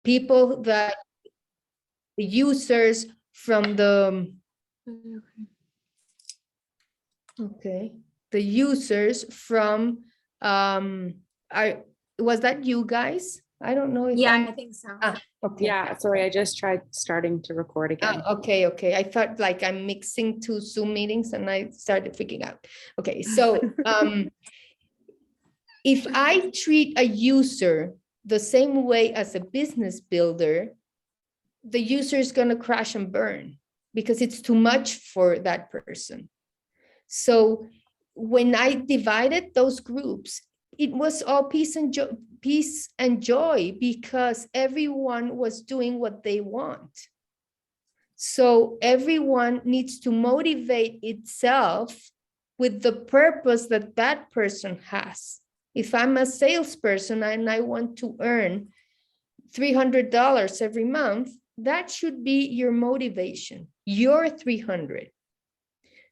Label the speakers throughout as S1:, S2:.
S1: people that the users from the, okay, the users from, I, was that you guys? I don't know if
S2: Yeah, I think so.
S1: okay.
S3: Yeah, sorry, I just tried starting to record again.
S1: Okay, okay. I thought like I'm mixing two Zoom meetings and I started freaking out. Okay, so if I treat a user the same way as a business builder, the user is going to crash and burn because it's too much for that person. So when I divided those groups, it was all peace and joy because everyone was doing what they want. So everyone needs to motivate itself with the purpose that that person has. If I'm a salesperson and I want to earn $300 every month, that should be your motivation, your 300.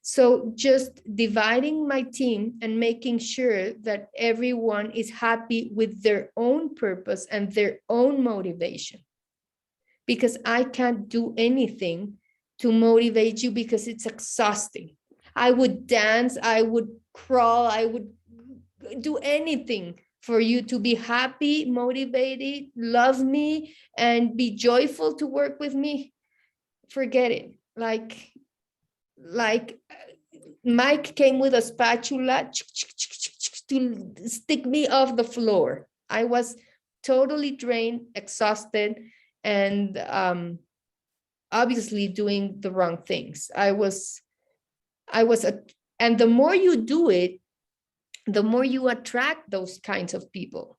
S1: So just dividing my team and making sure that everyone is happy with their own purpose and their own motivation. Because I can't do anything to motivate you because it's exhausting. I would dance, I would crawl, I would do anything for you to be happy, motivated, love me, and be joyful to work with me. Forget it. Like Mike came with a spatula to stick me off the floor. I was totally drained, exhausted, and obviously doing the wrong things. And the more you do it, the more you attract those kinds of people.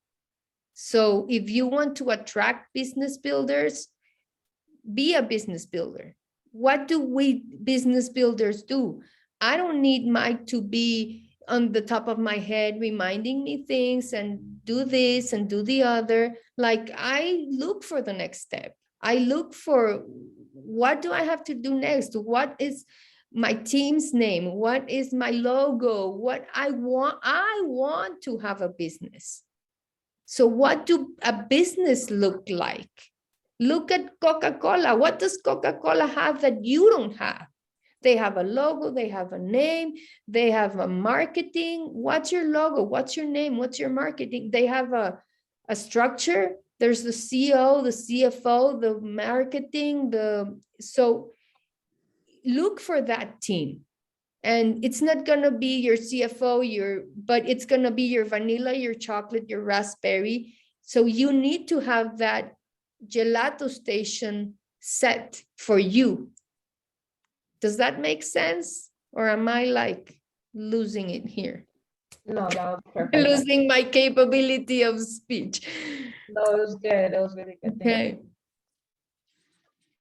S1: So if you want to attract business builders, be a business builder. What do we business builders do? I don't need Mike to be on the top of my head reminding me things and do this and do the other. Like I look for the next step. I look for what do I have to do next? What is my team's name? What is my logo? What I want to have a business. So what do a business look like? Look at Coca-Cola. What does Coca-Cola have that you don't have? They have a logo, they have a name, they have a marketing. What's your logo? What's your name? What's your marketing? They have a structure. There's the CEO, the CFO, the marketing, so look for that team. And it's not gonna be your CFO, but it's gonna be your vanilla, your chocolate, your raspberry. So you need to have that gelato station set for you. Does that make sense? Or am I like losing it here?
S2: No, that was perfect.
S1: Losing my capability of speech.
S2: No, it was good. It was really good.
S1: Okay.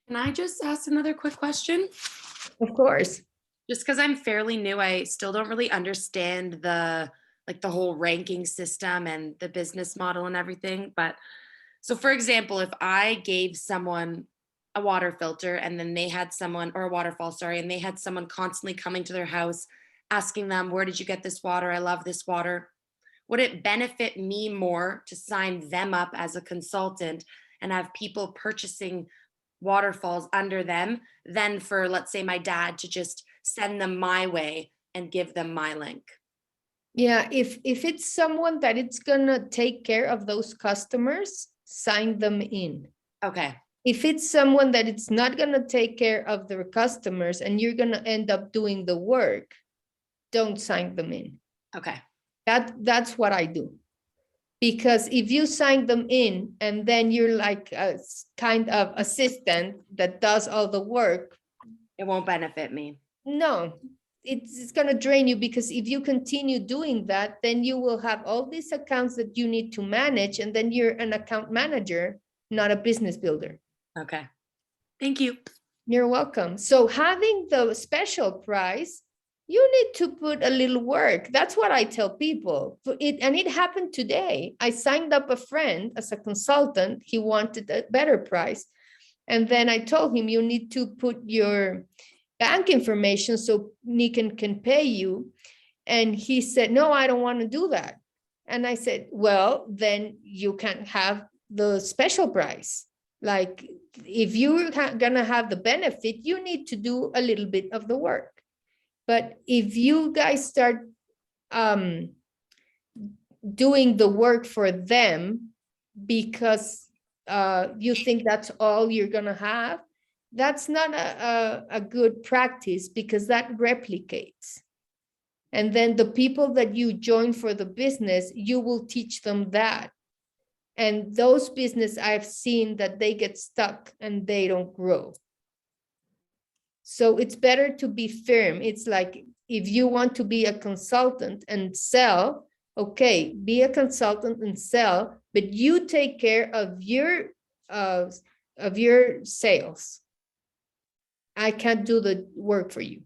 S3: Can I just ask another quick question?
S1: Of course.
S3: Just because I'm fairly new, I still don't really understand the whole ranking system and the business model and everything. But so for example, if I gave someone a water filter and then they had someone, or a waterfall, sorry, and they had someone constantly coming to their house asking them, where did you get this water? I love this water. Would it benefit me more to sign them up as a consultant and have people purchasing waterfalls under them than for, let's say, my dad to just send them my way and give them my link?
S1: Yeah, if it's someone that it's gonna take care of those customers, sign them in.
S3: Okay.
S1: If it's someone that it's not gonna take care of their customers and you're gonna end up doing the work, don't sign them in.
S3: Okay.
S1: That's what I do. Because if you sign them in and then you're like a kind of assistant that does all the work,
S3: it won't benefit me.
S1: No, it's going to drain you, because if you continue doing that, then you will have all these accounts that you need to manage, and then you're an account manager, not a business builder.
S3: Okay. Thank you.
S1: You're welcome. So having the special price, you need to put a little work. That's what I tell people. And it happened today. I signed up a friend as a consultant. He wanted a better price. And then I told him, you need to put your bank information so Nikan can pay you. And he said, no, I don't want to do that. And I said, well, then you can have the special price. Like if you're gonna have the benefit, you need to do a little bit of the work. But if you guys start doing the work for them because you think that's all you're gonna have, that's not a good practice, because that replicates. And then the people that you join for the business, you will teach them that. And those business I've seen that they get stuck and they don't grow. So it's better to be firm. It's like if you want to be a consultant and sell, okay, be a consultant and sell, but you take care of your sales. I can't do the work for you.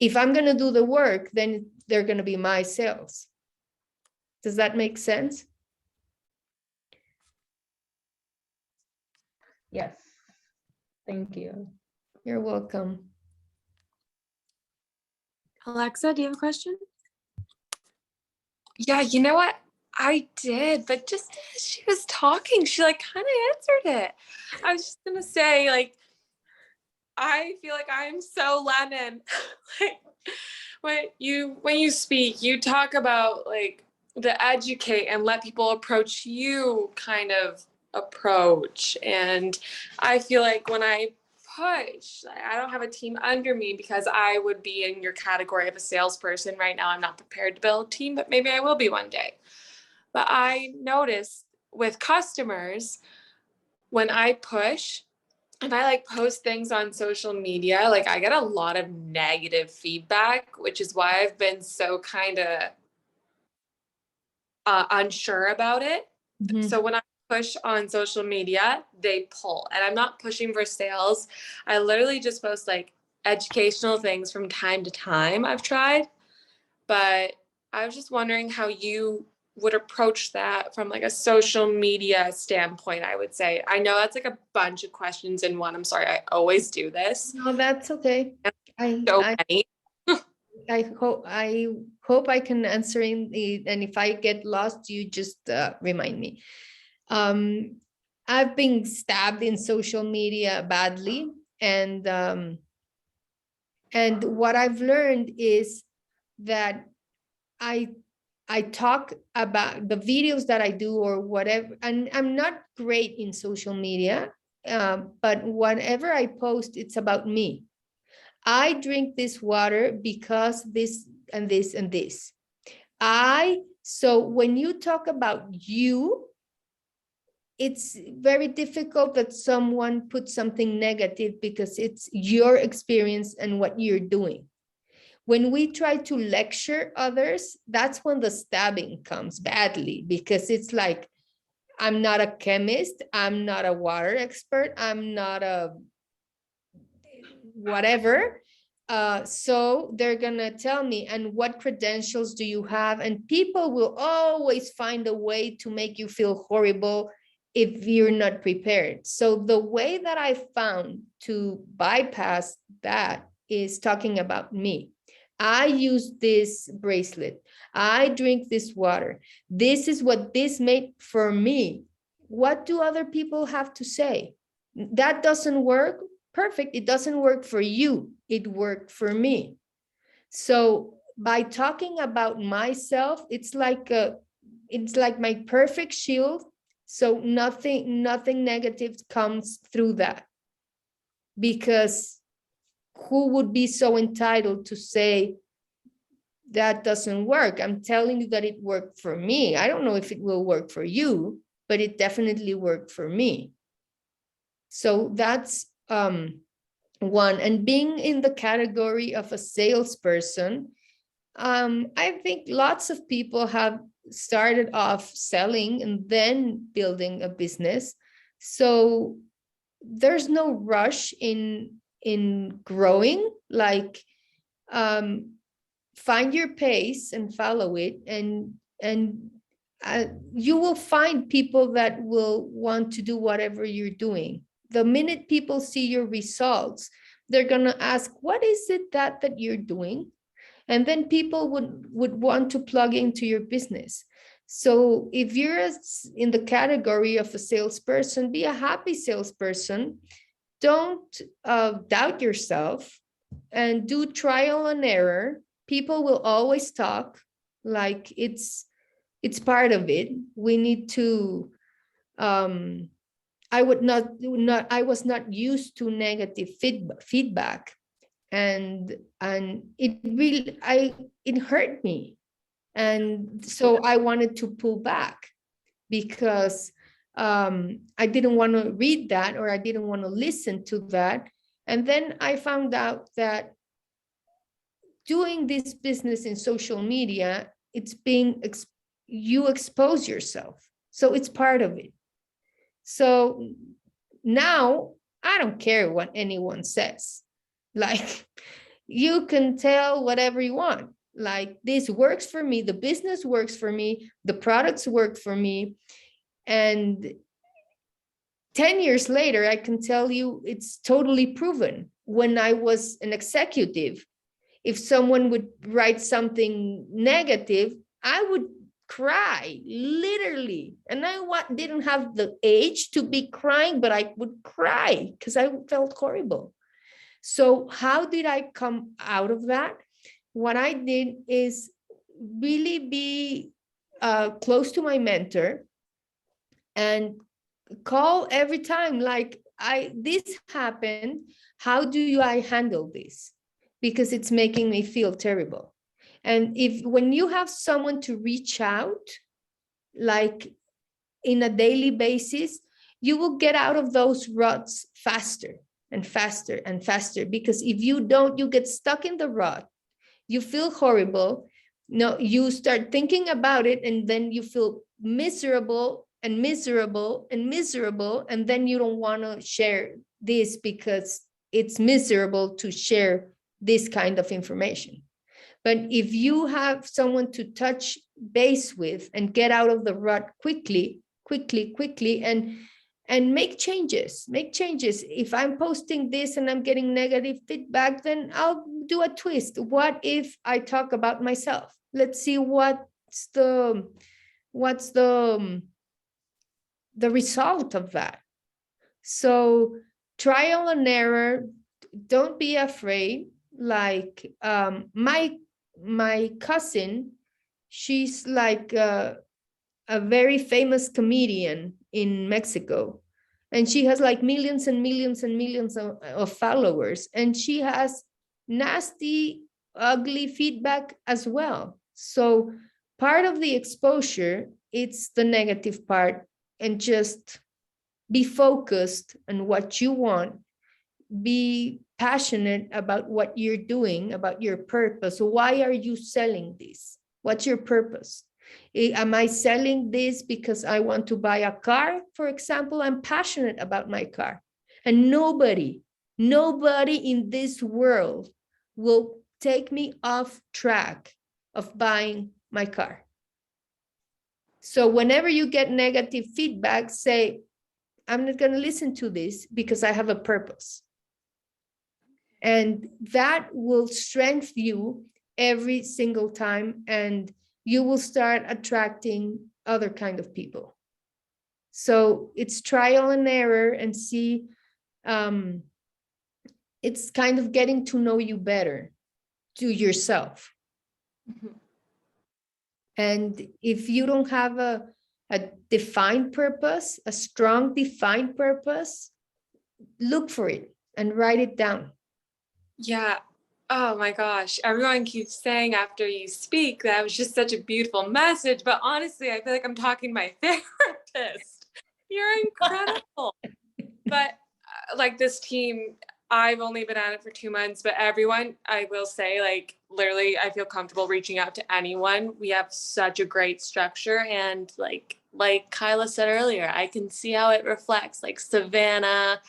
S1: If I'm going to do the work, then they're going to be my sales. Does that make sense?
S2: Yes. Thank you.
S1: You're welcome.
S4: Alexa, do you have a question?
S5: Yeah, you know what? I did, but just as she was talking, she like kind of answered it. I was just gonna say, like, I feel like I am so Lennon. Like when you speak, you talk about like the educate and let people approach you kind of approach. And I feel like when I push, I don't have a team under me because I would be in your category of a salesperson. Right now, I'm not prepared to build a team, but maybe I will be one day. But I noticed with customers, when I push, if I like post things on social media, like I get a lot of negative feedback, which is why I've been so kind of unsure about it.
S1: Mhm.
S5: So when I push on social media, they pull, and I'm not pushing for sales. I literally just post like educational things from time to time. I've tried, but I was just wondering how you would approach that from like a social media standpoint. I would say, I know that's like a bunch of questions in one. I'm sorry, I always do this.
S1: No, that's okay.
S5: So
S1: I
S5: many.
S1: I hope I can answer and if I get lost, you just remind me. I've been stabbed in social media badly, and what I've learned is that I talk about the videos that I do or whatever, and I'm not great in social media, but whatever I post, it's about me. I drink this water because this and this and this. So when you talk about you, it's very difficult that someone puts something negative because it's your experience and what you're doing. When we try to lecture others, that's when the stabbing comes badly, because it's like, I'm not a chemist, I'm not a water expert, I'm not a whatever. So they're gonna tell me, and what credentials do you have? And people will always find a way to make you feel horrible if you're not prepared. So the way that I found to bypass that is talking about me. I use this bracelet. I drink this water. This is what this made for me. What do other people have to say? That doesn't work. Perfect. It doesn't work for you. It worked for me. So by talking about myself, it's like my perfect shield. So nothing negative comes through that, because who would be so entitled to say that doesn't work? I'm telling you that it worked for me. I don't know if it will work for you, but it definitely worked for me. So that's one. And being in the category of a salesperson, I think lots of people have started off selling and then building a business. So there's no rush in growing. Like, find your pace and follow it, and you will find people that will want to do whatever you're doing. The minute people see your results, they're going to ask, what is it that you're doing? And then people would want to plug into your business. So if you're in the category of a salesperson, be a happy salesperson. Don't doubt yourself, and do trial and error. People will always talk, like it's part of it. We need to I was not used to negative feedback, and it hurt me. And so I wanted to pull back, because I didn't want to read that, or I didn't want to listen to that. And then I found out that doing this business in social media, you expose yourself. So it's part of it. So now I don't care what anyone says. Like, you can tell whatever you want. Like, this works for me, the business works for me, the products work for me. And 10 years later, I can tell you it's totally proven. When I was an executive, if someone would write something negative, I would cry, literally. And I didn't have the age to be crying, but I would cry because I felt horrible. So how did I come out of that? What I did is really be close to my mentor and call every time, like, this happened. How do I handle this? Because it's making me feel terrible. And when you have someone to reach out, like in a daily basis, you will get out of those ruts faster and faster and faster. Because if you don't, you get stuck in the rut. You feel horrible. No, you start thinking about it, and then you feel miserable and miserable and miserable. And then you don't want to share this, because it's miserable to share this kind of information. But if you have someone to touch base with and get out of the rut quickly, and make changes. If I'm posting this and I'm getting negative feedback, then I'll do a twist. What if I talk about myself? Let's see what's the result of that. So trial and error, don't be afraid. Like my cousin, she's like a very famous comedian in Mexico, and she has like millions and millions and millions of followers, and she has nasty, ugly feedback as well. So part of the exposure, it's the negative part. And just be focused on what you want. Be passionate about what you're doing, about your purpose. Why are you selling this? What's your purpose? Am I selling this because I want to buy a car? For example, I'm passionate about my car. And nobody in this world will take me off track of buying my car. So whenever you get negative feedback, say, I'm not going to listen to this because I have a purpose. And that will strengthen you every single time, and you will start attracting other kind of people. So it's trial and error, and see, it's kind of getting to know you better, to yourself.
S5: Mhm.
S1: And if you don't have a defined purpose, a strong defined purpose, look for it and write it down.
S5: Yeah. Oh my gosh. Everyone keeps saying after you speak that was just such a beautiful message. But honestly, I feel like I'm talking to my therapist. You're incredible. But like this team, I've only been at it for 2 months, but everyone, I will say, like, literally, I feel comfortable reaching out to anyone. We have such a great structure. And like Kyla said earlier, I can see how it reflects, like Savannah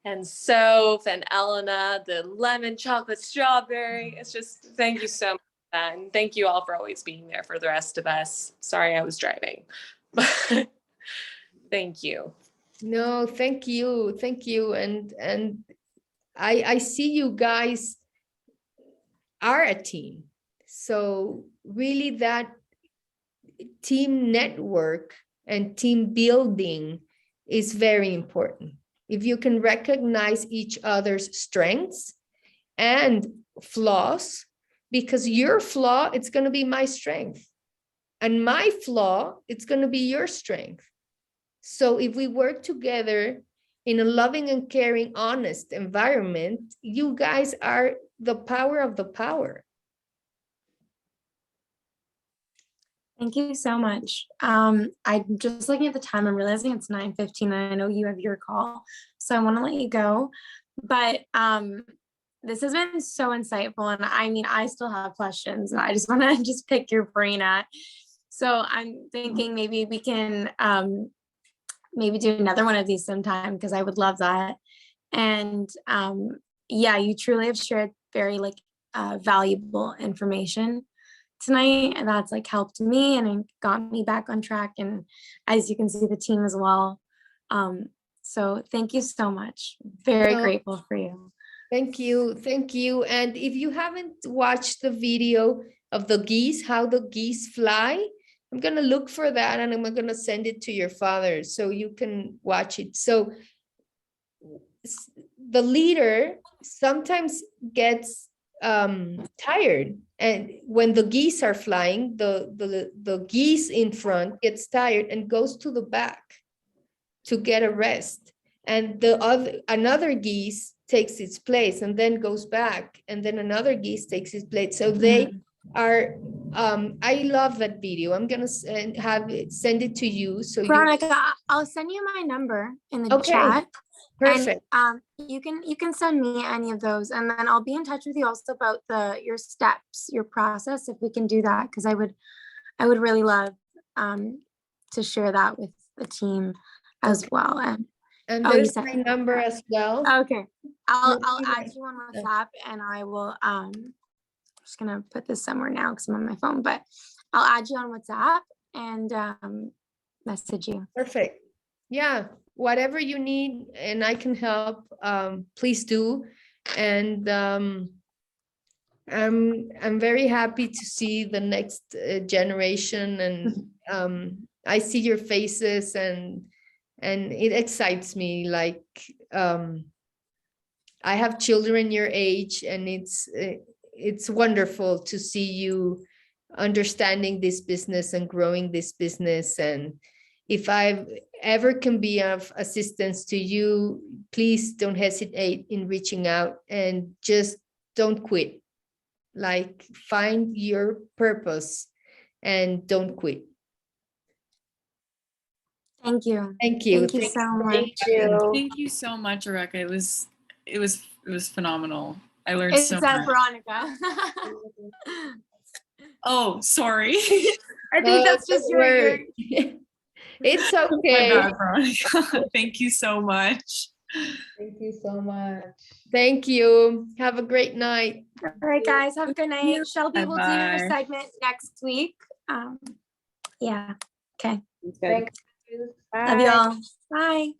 S5: and Soph and Elena, the lemon chocolate strawberry. It's just, thank you so much for that. And thank you all for always being there for the rest of us. Sorry, I was driving. But thank you.
S1: No, thank you. And I see you guys are a team. So really, that team network and team building is very important. If you can recognize each other's strengths and flaws, because your flaw, it's going to be my strength. And my flaw, it's going to be your strength. So if we work together in a loving and caring, honest environment, you guys are the power of the power.
S4: Thank you so much. I'm just looking at the time. I'm realizing it's 9:15 and I know you have your call, so I want to let you go. But this has been so insightful. And I mean, I still have questions and I just want to just pick your brain at. So I'm thinking maybe we can maybe do another one of these sometime, because I would love that. And yeah, you truly have shared very like valuable information tonight, and that's like helped me and it got me back on track, and as you can see, the team as well. So thank you so much. Very grateful for you.
S1: Thank you. Thank you. And if you haven't watched the video of the geese, how the geese fly, I'm going to look for that and I'm going to send it to your father so you can watch it. So the leader sometimes gets tired, and when the geese are flying, the geese in front gets tired and goes to the back to get a rest, and another geese takes its place and then goes back, and then another geese takes its place. So they are I love that video. I'm gonna send it to you so
S4: Veronica, I'll send you my number in the
S1: Okay.
S4: chat.
S1: Perfect.
S4: And you can send me any of those, and then I'll be in touch with you also about your steps, your process, if we can do that, because I would really love to share that with the team as well.
S1: And
S4: oh, you
S1: there's
S4: sent
S1: my
S4: me
S1: number
S4: that.
S1: as well.
S4: Okay, I'll
S1: Okay.
S4: add you on WhatsApp, and I will just gonna put this somewhere now because I'm on my phone, but I'll add you on WhatsApp and message you.
S1: Perfect. Yeah, whatever you need and I can help, please do. And I'm very happy to see the next generation, and I see your faces, and it excites me. Like I have children your age, and it's wonderful to see you understanding this business and growing this business. And if I ever can be of assistance to you, please don't hesitate in reaching out, and just don't quit. Like, find your purpose and don't quit.
S4: Thank you.
S1: Thank you.
S4: Thank you so much.
S5: Thank you.
S6: Thank you so much, Veronica. It was phenomenal. I learned
S4: Is
S6: so
S4: that
S6: much.
S4: Veronica?
S6: Oh, sorry.
S4: I think that's just your
S1: It's
S6: My
S1: okay.
S6: bad, Veronica. Thank you so much.
S2: Thank you so much.
S1: Thank you. Have a great night.
S4: All right, guys, have a good night. Shelby will do your
S6: Bye-bye.
S4: segment next week. Yeah. Okay.
S2: Thank you.
S4: Love you all. Bye.